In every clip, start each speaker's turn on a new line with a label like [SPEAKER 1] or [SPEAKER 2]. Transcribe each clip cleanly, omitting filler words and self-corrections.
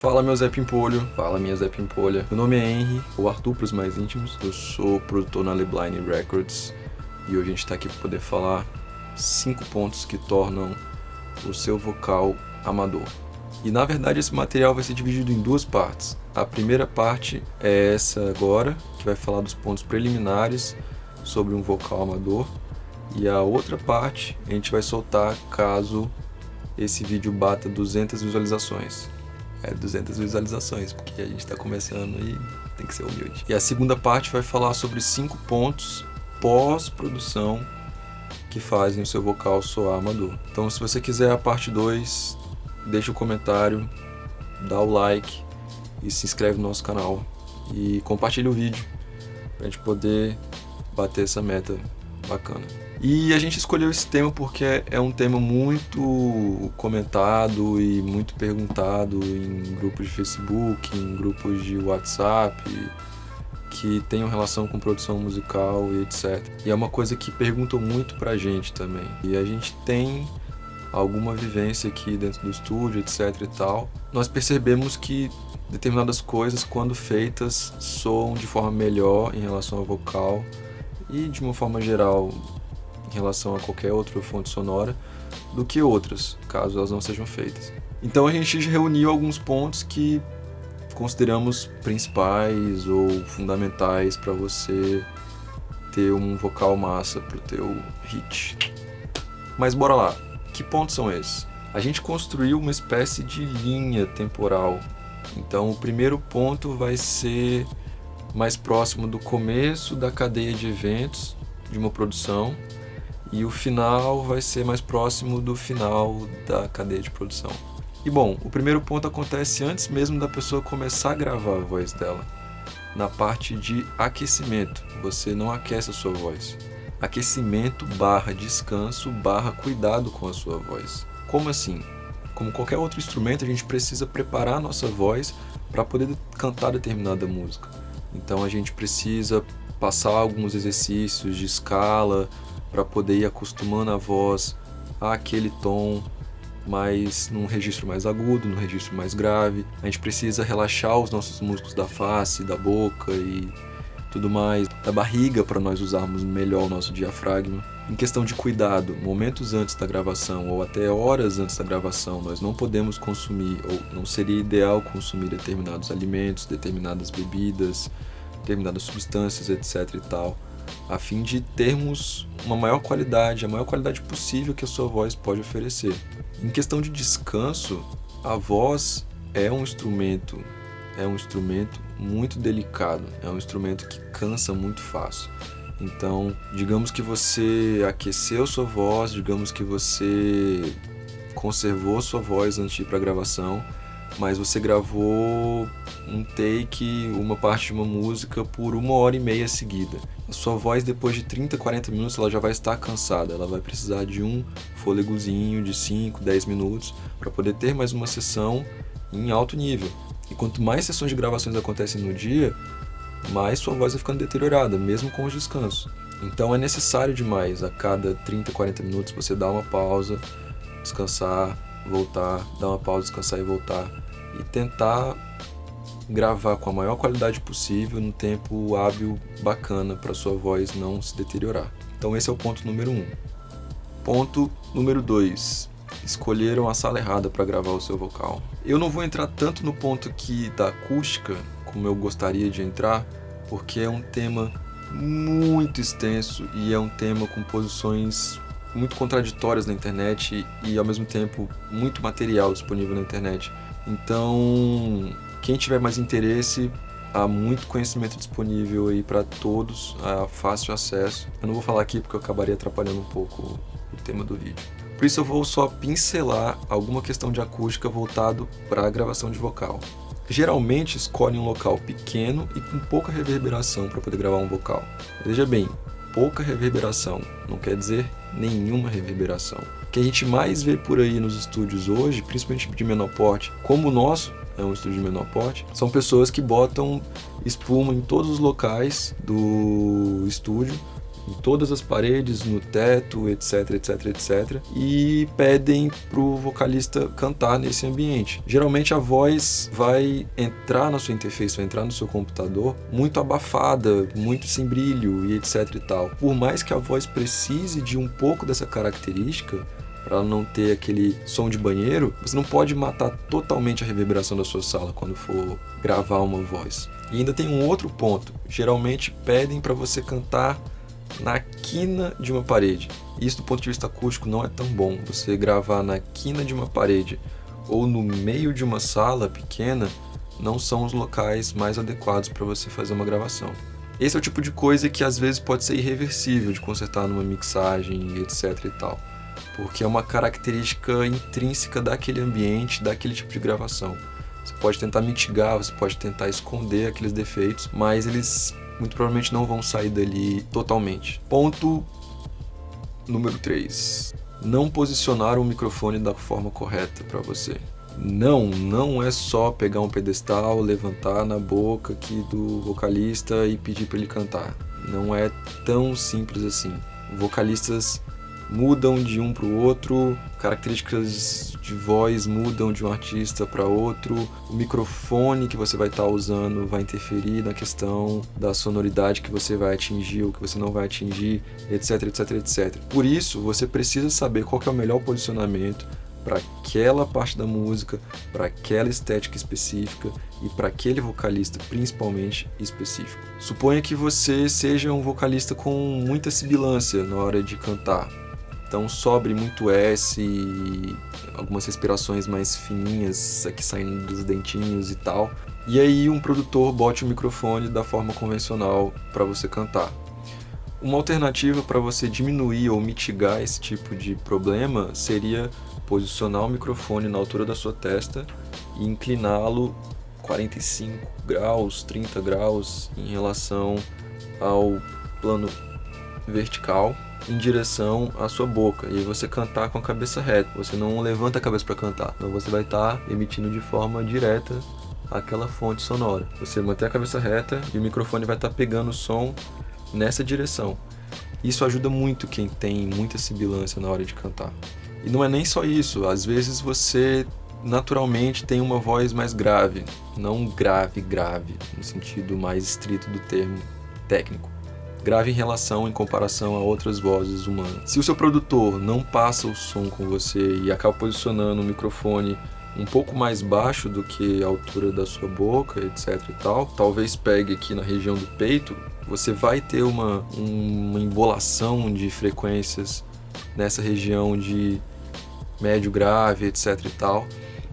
[SPEAKER 1] Fala meu Zé Pimpolho, fala minha Zé Pimpolha. Meu nome é Henry, ou Arthur para os mais íntimos. Eu sou produtor na Lebline Records e hoje a gente está aqui para poder falar 5 pontos que tornam o seu vocal amador. E na verdade esse material vai ser dividido em 2 partes. A primeira parte é essa agora, que vai falar dos pontos preliminares sobre um vocal amador. E a outra parte a gente vai soltar caso esse vídeo bata 200 visualizações. 200 visualizações, porque a gente está começando e tem que ser humilde. E a segunda parte vai falar sobre 5 pontos pós-produção que fazem o seu vocal soar amador. Então, se você quiser a parte 2, deixa o comentário, dá o like e se inscreve no nosso canal. E compartilha o vídeo pra gente poder bater essa meta bacana. E a gente escolheu esse tema porque é um tema muito comentado e muito perguntado em grupos de Facebook, em grupos de WhatsApp, que tem relação com produção musical e etc. E é uma coisa que perguntam muito pra gente também. E a gente tem alguma vivência aqui dentro do estúdio, etc e tal. Nós percebemos que determinadas coisas, quando feitas, soam de forma melhor em relação ao vocal e de uma forma geral em relação a qualquer outra fonte sonora do que outras, caso elas não sejam feitas. Então a gente reuniu alguns pontos que consideramos principais ou fundamentais para você ter um vocal massa pro teu hit. Mas bora lá, que pontos são esses? A gente construiu uma espécie de linha temporal. Então o primeiro ponto vai ser mais próximo do começo da cadeia de eventos de uma produção, e o final vai ser mais próximo do final da cadeia de produção. E bom, o primeiro ponto acontece antes mesmo da pessoa começar a gravar a voz dela, na parte de aquecimento. Você não aquece a sua voz. Aquecimento / descanso / cuidado com a sua voz. Como assim? Como qualquer outro instrumento, a gente precisa preparar a nossa voz para poder cantar determinada música. Então a gente precisa passar alguns exercícios de escala para poder ir acostumando a voz àquele tom, mas num registro mais agudo, num registro mais grave. A gente precisa relaxar os nossos músculos da face, da boca e tudo mais, da barriga, para nós usarmos melhor o nosso diafragma. Em questão de cuidado, momentos antes da gravação ou até horas antes da gravação, nós não podemos consumir, ou não seria ideal consumir determinados alimentos, determinadas bebidas, determinadas substâncias, etc e tal, a fim de termos uma maior qualidade, a maior qualidade possível que a sua voz pode oferecer. Em questão de descanso, a voz é um instrumento muito delicado, é um instrumento que cansa muito fácil. Então, digamos que você aqueceu sua voz, digamos que você conservou sua voz antes de ir para a gravação, mas você gravou um take, uma parte de uma música por 1h30 seguida. A sua voz, depois de 30, 40 minutos, ela já vai estar cansada, ela vai precisar de um fôlegozinho de 5, 10 minutos para poder ter mais uma sessão em alto nível. E quanto mais sessões de gravações acontecem no dia, mais sua voz vai ficando deteriorada, mesmo com os descansos. Então é necessário demais, a cada 30, 40 minutos, você dar uma pausa, descansar, voltar, dar uma pausa, descansar e voltar, e tentar gravar com a maior qualidade possível, num tempo hábil bacana, para sua voz não se deteriorar. Então esse é o ponto número 1. Ponto número 2. Escolheram a sala errada para gravar o seu vocal. Eu não vou entrar tanto no ponto aqui da acústica, como eu gostaria de entrar, porque é um tema muito extenso e é um tema com posições muito contraditórias na internet e ao mesmo tempo muito material disponível na internet. Então, quem tiver mais interesse, há muito conhecimento disponível aí para todos, há fácil acesso. Eu não vou falar aqui porque eu acabaria atrapalhando um pouco o tema do vídeo. Por isso eu vou só pincelar alguma questão de acústica voltado para a gravação de vocal. Geralmente escolhem um local pequeno e com pouca reverberação para poder gravar um vocal. Veja bem, pouca reverberação não quer dizer nenhuma reverberação. O que a gente mais vê por aí nos estúdios hoje, principalmente de menor porte, como o nosso é um estúdio de menor porte, são pessoas que botam espuma em todos os locais do estúdio em todas as paredes, no teto, etc, etc, etc, e pedem pro vocalista cantar nesse ambiente. Geralmente a voz vai entrar na sua interface, vai entrar no seu computador muito abafada, muito sem brilho e etc e tal. Por mais que a voz precise de um pouco dessa característica, para ela não ter aquele som de banheiro, você não pode matar totalmente a reverberação da sua sala quando for gravar uma voz. E ainda tem um outro ponto. Geralmente pedem para você cantar na quina de uma parede. Isso do ponto de vista acústico não é tão bom. Você gravar na quina de uma parede ou no meio de uma sala pequena não são os locais mais adequados para você fazer uma gravação. Esse é o tipo de coisa que às vezes pode ser irreversível de consertar numa mixagem, etc e tal. Porque é uma característica intrínseca daquele ambiente, daquele tipo de gravação. Você pode tentar mitigar, você pode tentar esconder aqueles defeitos, mas eles muito provavelmente não vão sair dali totalmente. Ponto número 3. Não posicionar o microfone da forma correta para você. Não é só pegar um pedestal, levantar na boca aqui do vocalista e pedir para ele cantar. Não é tão simples assim. Vocalistas mudam de um para o outro, características de voz mudam de um artista para outro, o microfone que você vai estar usando vai interferir na questão da sonoridade que você vai atingir ou que você não vai atingir, etc, etc, etc. Por isso, você precisa saber qual que é o melhor posicionamento para aquela parte da música, para aquela estética específica e para aquele vocalista principalmente específico. Suponha que você seja um vocalista com muita sibilância na hora de cantar. Então sobre muito S, algumas respirações mais fininhas aqui saindo dos dentinhos e tal. E aí um produtor bote o microfone da forma convencional para você cantar. Uma alternativa para você diminuir ou mitigar esse tipo de problema seria posicionar o microfone na altura da sua testa e incliná-lo 45 graus, 30 graus em relação ao plano vertical em direção à sua boca, e você cantar com a cabeça reta. Você não levanta a cabeça para cantar, então você vai estar emitindo de forma direta aquela fonte sonora. Você mantém a cabeça reta e o microfone vai estar pegando o som nessa direção. Isso ajuda muito quem tem muita sibilância na hora de cantar. E não é nem só isso, às vezes você naturalmente tem uma voz mais grave, não grave, no sentido mais estrito do termo técnico. Grave em comparação a outras vozes humanas. Se o seu produtor não passa o som com você e acaba posicionando o microfone um pouco mais baixo do que a altura da sua boca, etc e tal, talvez pegue aqui na região do peito, você vai ter uma embolação de frequências nessa região de médio grave, etc e tal,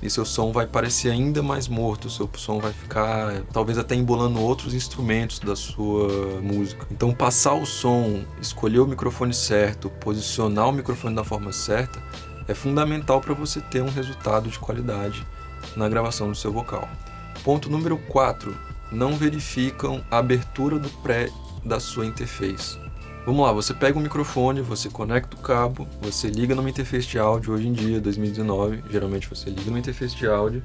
[SPEAKER 1] e seu som vai parecer ainda mais morto, seu som vai ficar talvez até embolando outros instrumentos da sua música. Então passar o som, escolher o microfone certo, posicionar o microfone da forma certa é fundamental para você ter um resultado de qualidade na gravação do seu vocal. Ponto número 4. Não verificam a abertura do pré da sua interface. Vamos lá, você pega um microfone, você conecta o cabo, você liga numa interface de áudio, hoje em dia, 2019, geralmente você liga numa interface de áudio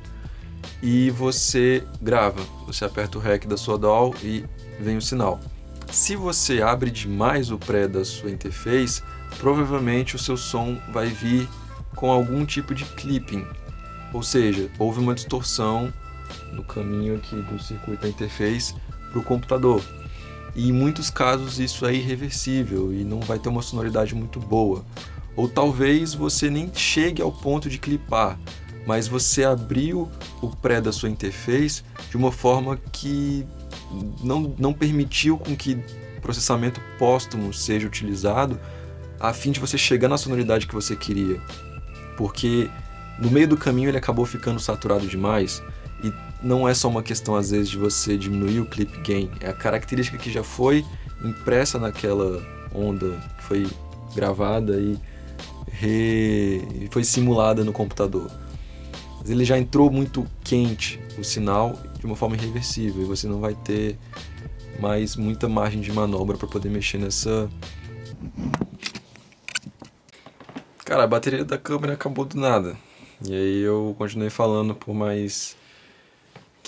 [SPEAKER 1] e você grava. Você aperta o REC da sua DAW e vem o sinal. Se você abre demais o pré da sua interface, provavelmente o seu som vai vir com algum tipo de clipping, ou seja, houve uma distorção no caminho aqui do circuito da interface para o computador. E em muitos casos isso é irreversível e não vai ter uma sonoridade muito boa. Ou talvez você nem chegue ao ponto de clipar, mas você abriu o pré da sua interface de uma forma que não permitiu com que processamento póstumo seja utilizado a fim de você chegar na sonoridade que você queria. Porque no meio do caminho ele acabou ficando saturado demais. E não é só uma questão, às vezes, de você diminuir o clip gain. É a característica que já foi impressa naquela onda que foi gravada e foi simulada no computador. Mas ele já entrou muito quente, o sinal, de uma forma irreversível. E você não vai ter mais muita margem de manobra para poder mexer nessa... Cara, a bateria da câmera acabou do nada. E aí eu continuei falando por mais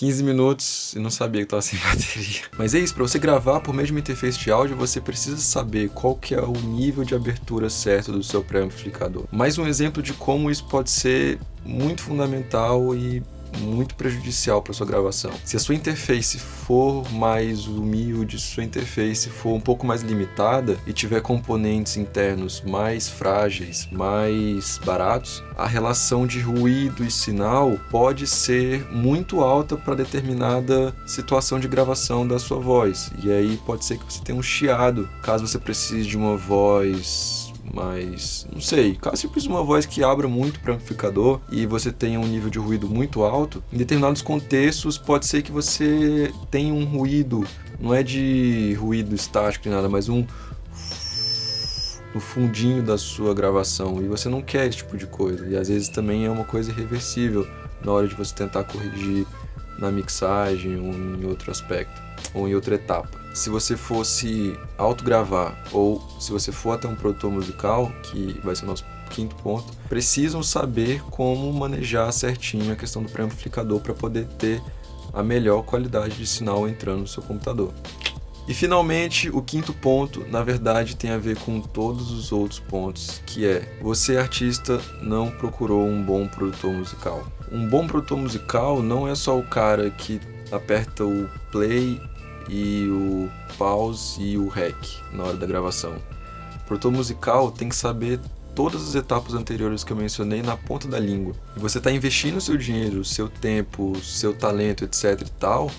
[SPEAKER 1] 15 minutos e não sabia que estava sem bateria. Mas é isso, para você gravar por meio de uma interface de áudio, você precisa saber qual que é o nível de abertura certo do seu pré-amplificador. Mais um exemplo de como isso pode ser muito fundamental e muito prejudicial para sua gravação. Se a sua interface for mais humilde, se a sua interface for um pouco mais limitada e tiver componentes internos mais frágeis, mais baratos, a relação de ruído e sinal pode ser muito alta para determinada situação de gravação da sua voz. E aí pode ser que você tenha um chiado, caso você precise de uma voz mas, não sei, caso você precise de uma voz que abra muito para o amplificador e você tenha um nível de ruído muito alto, em determinados contextos pode ser que você tenha um ruído, não é de ruído estático nem nada, mas no fundinho da sua gravação, e você não quer esse tipo de coisa, e às vezes também é uma coisa irreversível na hora de você tentar corrigir na mixagem ou em outro aspecto, ou em outra etapa. Se você fosse autogravar ou se você for até um produtor musical, que vai ser o nosso quinto ponto, precisam saber como manejar certinho a questão do pré-amplificador para poder ter a melhor qualidade de sinal entrando no seu computador. E finalmente, o quinto ponto, na verdade, tem a ver com todos os outros pontos, que é: você, artista, não procurou um bom produtor musical. Um bom produtor musical não é só o cara que aperta o play e o pause e o rec na hora da gravação. O produtor musical tem que saber todas as etapas anteriores que eu mencionei na ponta da língua. E você está investindo seu dinheiro, seu tempo, seu talento, etc e tal,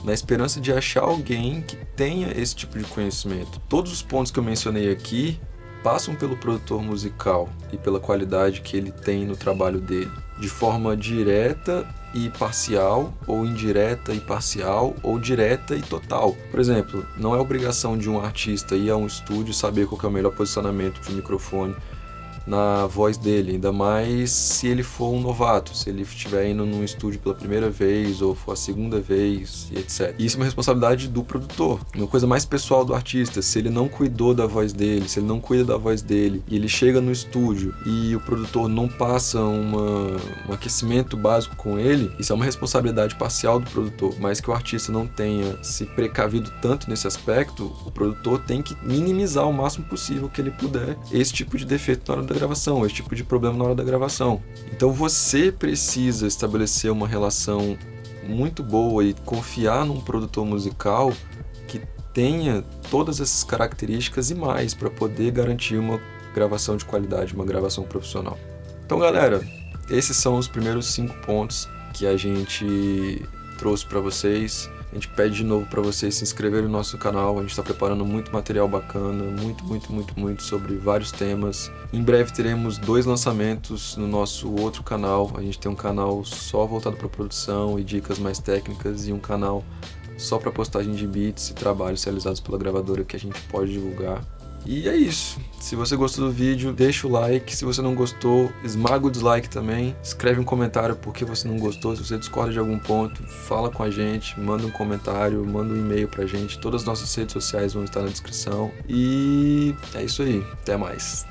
[SPEAKER 1] na esperança de achar alguém que tenha esse tipo de conhecimento. Todos os pontos que eu mencionei aqui passam pelo produtor musical e pela qualidade que ele tem no trabalho dele, de forma direta e parcial, ou indireta e parcial, ou direta e total. Por exemplo, não é obrigação de um artista ir a um estúdio saber qual que é o melhor posicionamento de um microfone na voz dele, ainda mais se ele for um novato, se ele estiver indo num estúdio pela primeira vez ou for a segunda vez e etc. E isso é uma responsabilidade do produtor, uma coisa mais pessoal do artista. Se ele não cuidou da voz dele, se ele não cuida da voz dele e ele chega no estúdio e o produtor não passa um aquecimento básico com ele, isso é uma responsabilidade parcial do produtor, mas que o artista não tenha se precavido tanto nesse aspecto, o produtor tem que minimizar o máximo possível que ele puder esse tipo de defeito na hora da gravação, esse tipo de problema na hora da gravação. Então você precisa estabelecer uma relação muito boa e confiar num produtor musical que tenha todas essas características e mais para poder garantir uma gravação de qualidade, uma gravação profissional. Então, galera, esses são os primeiros 5 pontos que a gente trouxe para vocês. A gente pede de novo para vocês se inscreverem no nosso canal. A gente está preparando muito material bacana, muito sobre vários temas. Em breve teremos 2 lançamentos no nosso outro canal. A gente tem um canal só voltado para produção e dicas mais técnicas, e um canal só para postagem de beats e trabalhos realizados pela gravadora que a gente pode divulgar. E é isso. Se você gostou do vídeo, deixa o like. Se você não gostou, esmaga o dislike também. Escreve um comentário por que você não gostou. Se você discorda de algum ponto, fala com a gente. Manda um comentário, manda um e-mail pra gente. Todas as nossas redes sociais vão estar na descrição. E é isso aí. Até mais.